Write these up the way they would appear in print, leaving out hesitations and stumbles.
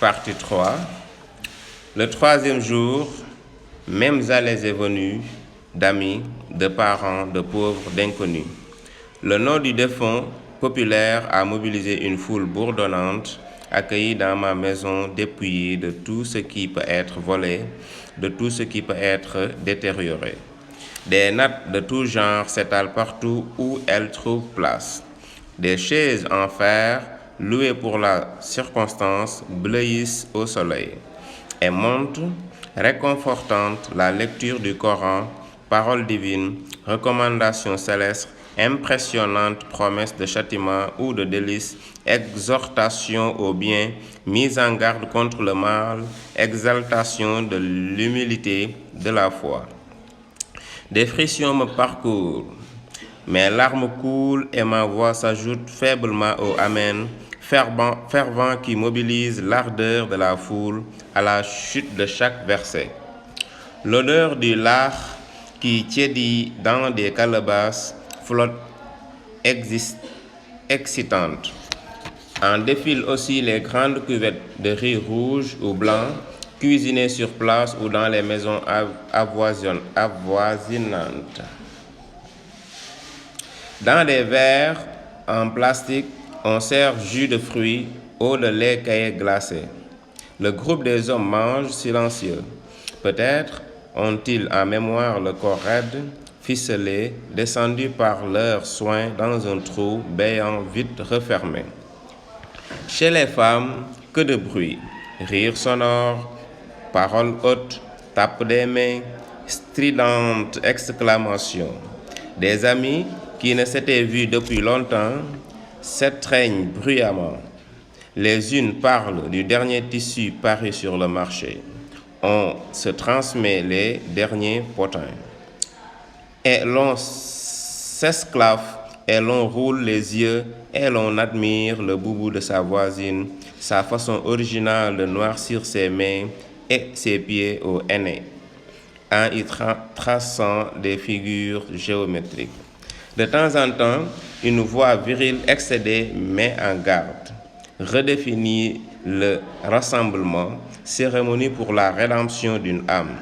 Partie 3. Le troisième jour, mêmes allées et venues d'amis, de parents, de pauvres, d'inconnus. Le nom du défunt populaire a mobilisé une foule bourdonnante, accueillie dans ma maison dépouillée de tout ce qui peut être volé, de tout ce qui peut être détérioré. Des nattes de tout genre s'étalent partout où elles trouvent place. Des chaises en fer, louées pour la circonstance, bleuissent au soleil et montrent, réconfortante, la lecture du Coran, paroles divines, recommandations célestes, impressionnantes promesses de châtiment ou de délices, exhortation au bien, mise en garde contre le mal, exaltation de l'humilité, de la foi. Des frictions me parcourent, mes larmes coulent et ma voix s'ajoute faiblement au Amen, fervent qui mobilise l'ardeur de la foule à la chute de chaque verset. L'odeur du lard qui tiédit dans des calebasses flotte excitante. En défilent aussi les grandes cuvettes de riz rouge ou blanc, cuisinées sur place ou dans les maisons avoisinantes. Dans des verres en plastique, on sert jus de fruits, eau de lait caillé glacé. Le groupe des hommes mange silencieux. Peut-être ont-ils en mémoire le corps raide, ficelé, descendu par leurs soins dans un trou béant vite refermé. Chez les femmes, que de bruit, rire sonore, paroles hautes, tape des mains, stridentes exclamations. Des amis qui ne s'étaient vus depuis longtemps s'étreignent bruyamment. Les unes parlent du dernier tissu paru sur le marché. On se transmet les derniers potins. Et l'on s'esclave et l'on roule les yeux et l'on admire le boubou de sa voisine, sa façon originale de noircir ses mains et ses pieds au henné, en y traçant des figures géométriques. De temps en temps, une voix virile excédée met en garde, redéfinit le rassemblement, cérémonie pour la rédemption d'une âme.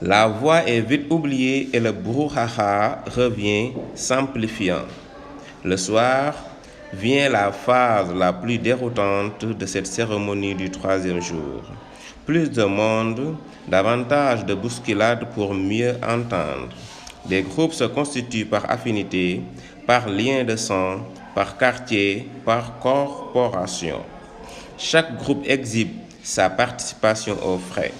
La voix est vite oubliée et le brouhaha revient s'amplifiant. Le soir vient la phase la plus déroutante de cette cérémonie du troisième jour. Plus de monde, davantage de bousculades pour mieux entendre. Des groupes se constituent par affinité, par lien de sang, par quartier, par corporation. Chaque groupe exhibe sa participation aux frais.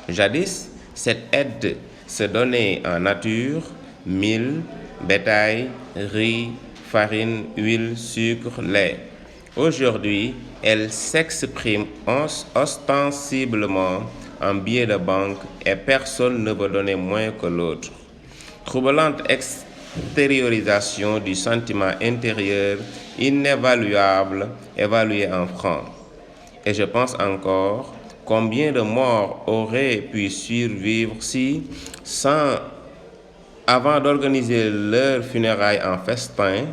Jadis, cette aide se donnait en nature, mil, bétail, riz, farine, huile, sucre, lait. Aujourd'hui, elle s'exprime ostensiblement en billets de banque et personne ne veut donner moins que l'autre. Troublante extériorisation du sentiment intérieur inévaluable, évalué en francs. Et je pense encore combien de morts auraient pu survivre si, avant d'organiser leur funérailles en festin,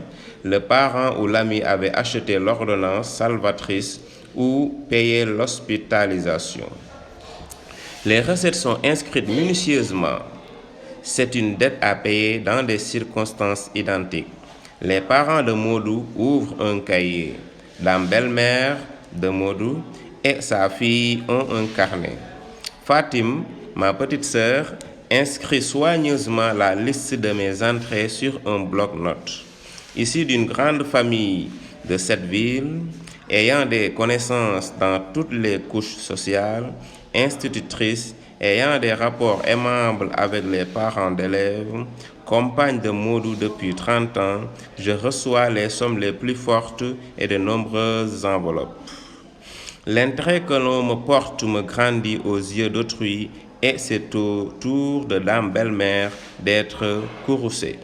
le parent ou l'ami avait acheté l'ordonnance salvatrice ou payé l'hospitalisation. Les recettes sont inscrites minutieusement. C'est une dette à payer dans des circonstances identiques. Les parents de Modou ouvrent un cahier. La belle-mère de Modou et sa fille ont un carnet. Fatim, ma petite sœur, inscrit soigneusement la liste de mes entrées sur un bloc-notes. Issue d'une grande famille de cette ville, ayant des connaissances dans toutes les couches sociales, institutrice, ayant des rapports aimables avec les parents d'élèves, compagne de Modou depuis 30 ans, je reçois les sommes les plus fortes et de nombreuses enveloppes. L'intérêt que l'on me porte me grandit aux yeux d'autrui et c'est au tour de dame belle-mère d'être courroucée.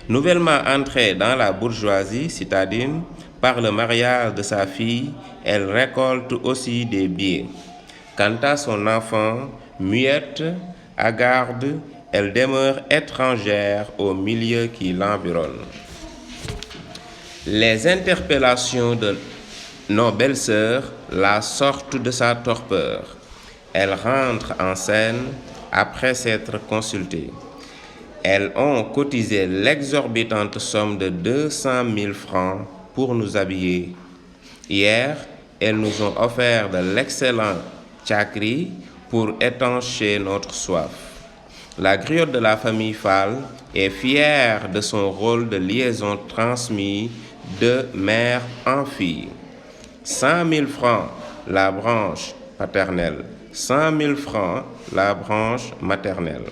Nouvellement entrée dans la bourgeoisie citadine, par le mariage de sa fille, elle récolte aussi des biens. Quant à son enfant, muette, hagarde, elle demeure étrangère au milieu qui l'environne. Les interpellations de nos belles-sœurs la sortent de sa torpeur. Elles rentrent en scène après s'être consultées. Elles ont cotisé l'exorbitante somme de 200 000 francs pour nous habiller. Hier, elles nous ont offert de l'excellent tchakri pour étancher notre soif. La griotte de la famille Fall est fière de son rôle de liaison transmis de mère en fille. 100 000 francs la branche paternelle, 100 000 francs la branche maternelle.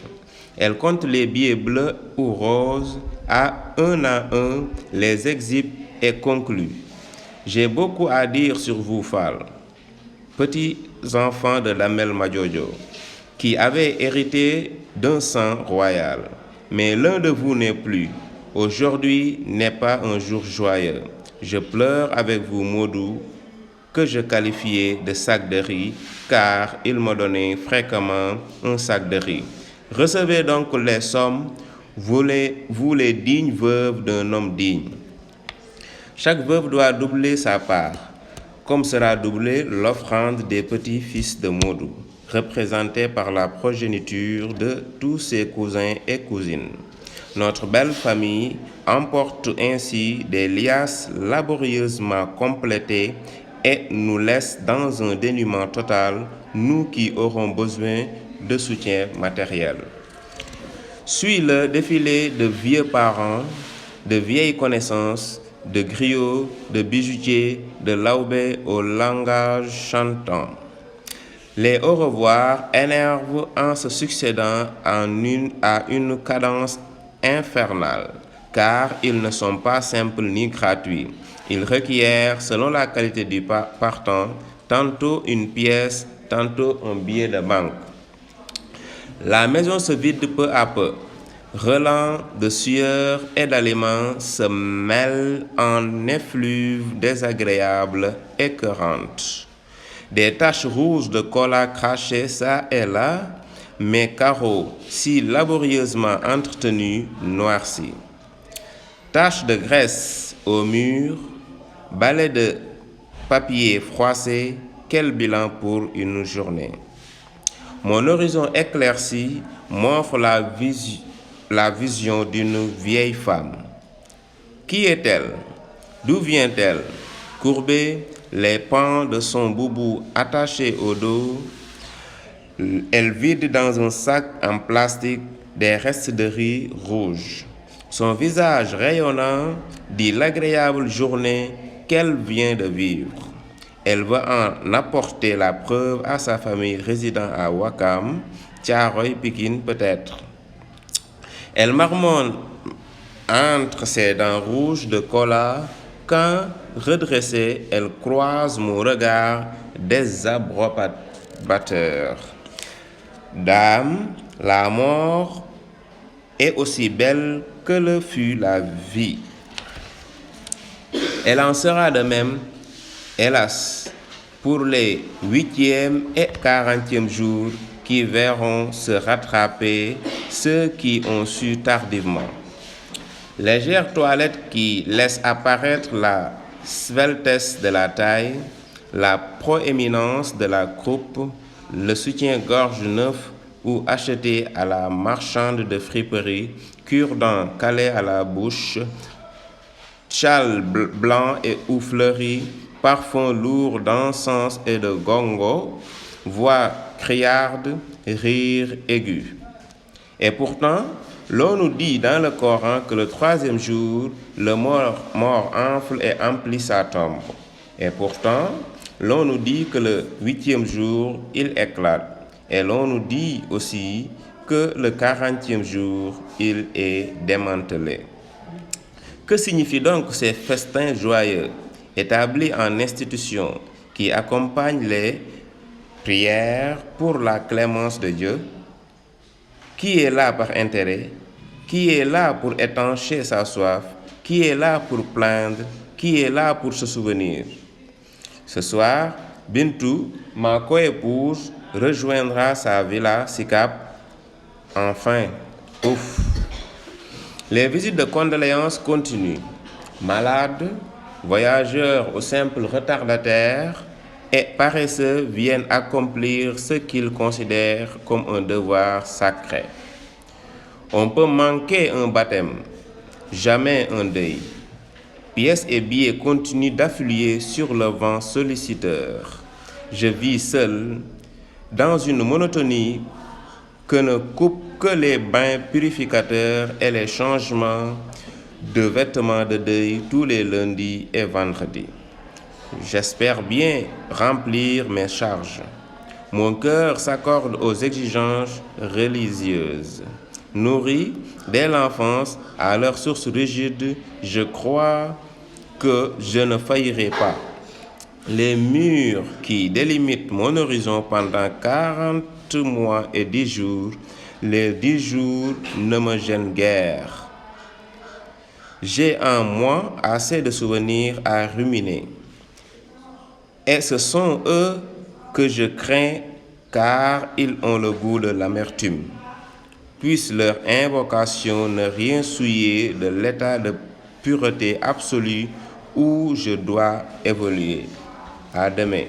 Elle compte les billets bleus ou roses, à un, les exhibe et conclut. J'ai beaucoup à dire sur vous, Fall, petits enfants de Lamel Madjojo, qui avez hérité d'un sang royal. Mais l'un de vous n'est plus. Aujourd'hui n'est pas un jour joyeux. Je pleure avec vous, Modou, que je qualifiais de sac de riz, car il me donnait fréquemment un sac de riz. Recevez donc les sommes, vous les dignes veuves d'un homme digne. Chaque veuve doit doubler sa part, comme sera doublée l'offrande des petits-fils de Modou, représentés par la progéniture de tous ses cousins et cousines. Notre belle famille emporte ainsi des liasses laborieusement complétées et nous laisse dans un dénuement total, nous qui aurons besoin de soutien matériel. Suit le défilé de vieux parents, de vieilles connaissances, de griots, de bijoutiers, de laubés au langage chantant. Les au revoir énervent en se succédant à une cadence infernale, car ils ne sont pas simples ni gratuits. Ils requièrent, selon la qualité du partant, tantôt une pièce, tantôt un billet de banque. La maison se vide peu à peu. Relents de sueur et d'aliments se mêlent en effluves désagréables, écœurantes. Des taches rouges de cola crachées ça et là, mes carreaux, si laborieusement entretenus, noircis. Taches de graisse au mur, balais de papier froissé, quel bilan pour une journée. Mon horizon éclairci m'offre la vision d'une vieille femme. Qui est-elle? D'où vient-elle? Courbée, les pans de son boubou attachés au dos, elle vide dans un sac en plastique des restes de riz rouge. Son visage rayonnant dit l'agréable journée qu'elle vient de vivre. Elle veut en apporter la preuve à sa famille résidant à Ouakam, Thiaroye, Pikine peut-être. Elle marmonne entre ses dents rouges de cola quand, redressée, elle croise mon regard désapprobateur. Dame, la mort est aussi belle que le fut la vie. Elle en sera de même, hélas, pour les 8e et 40e jours qui verront se rattraper ceux qui ont su tardivement. Légère toilette qui laisse apparaître la sveltesse de la taille, la proéminence de la croupe, le soutien-gorge neuf ou acheté à la marchande de friperie, cure-dent calé à la bouche, châle blanc et ou fleuri, parfum lourd d'encens et de gongo, voix criarde, rire aigu. Et pourtant, l'on nous dit dans le Coran que le 3e jour, le mort enfle et emplit sa tombe. Et pourtant, l'on nous dit que le 8e jour, il éclate. Et l'on nous dit aussi que le 40e jour, il est démantelé. Que signifient donc ces festins joyeux, établis en institution, qui accompagnent les prières pour la clémence de Dieu? Qui est là par intérêt? Qui est là pour étancher sa soif? Qui est là pour plaindre? Qui est là pour se souvenir? Ce soir, Bintou, ma coépouse, rejoindra sa villa Sicap. Enfin, ouf! Les visites de condoléances continuent. Malade, voyageurs ou simples retardataires et paresseux viennent accomplir ce qu'ils considèrent comme un devoir sacré. On peut manquer un baptême, jamais un deuil. Pièces et billets continuent d'affluer sur le vent solliciteur. Je vis seul, dans une monotonie que ne coupent que les bains purificateurs et les changements de vêtements de deuil tous les lundis et vendredis. J'espère bien remplir mes charges. Mon cœur s'accorde aux exigences religieuses. Nourri dès l'enfance à leur source rigide, je crois que je ne faillirai pas. Les murs qui délimitent mon horizon pendant 40 mois et 10 jours, les 10 jours ne me gênent guère. J'ai en moi assez de souvenirs à ruminer. Et ce sont eux que je crains car ils ont le goût de l'amertume. Puisse leur invocation ne rien souiller de l'état de pureté absolue où je dois évoluer. À demain.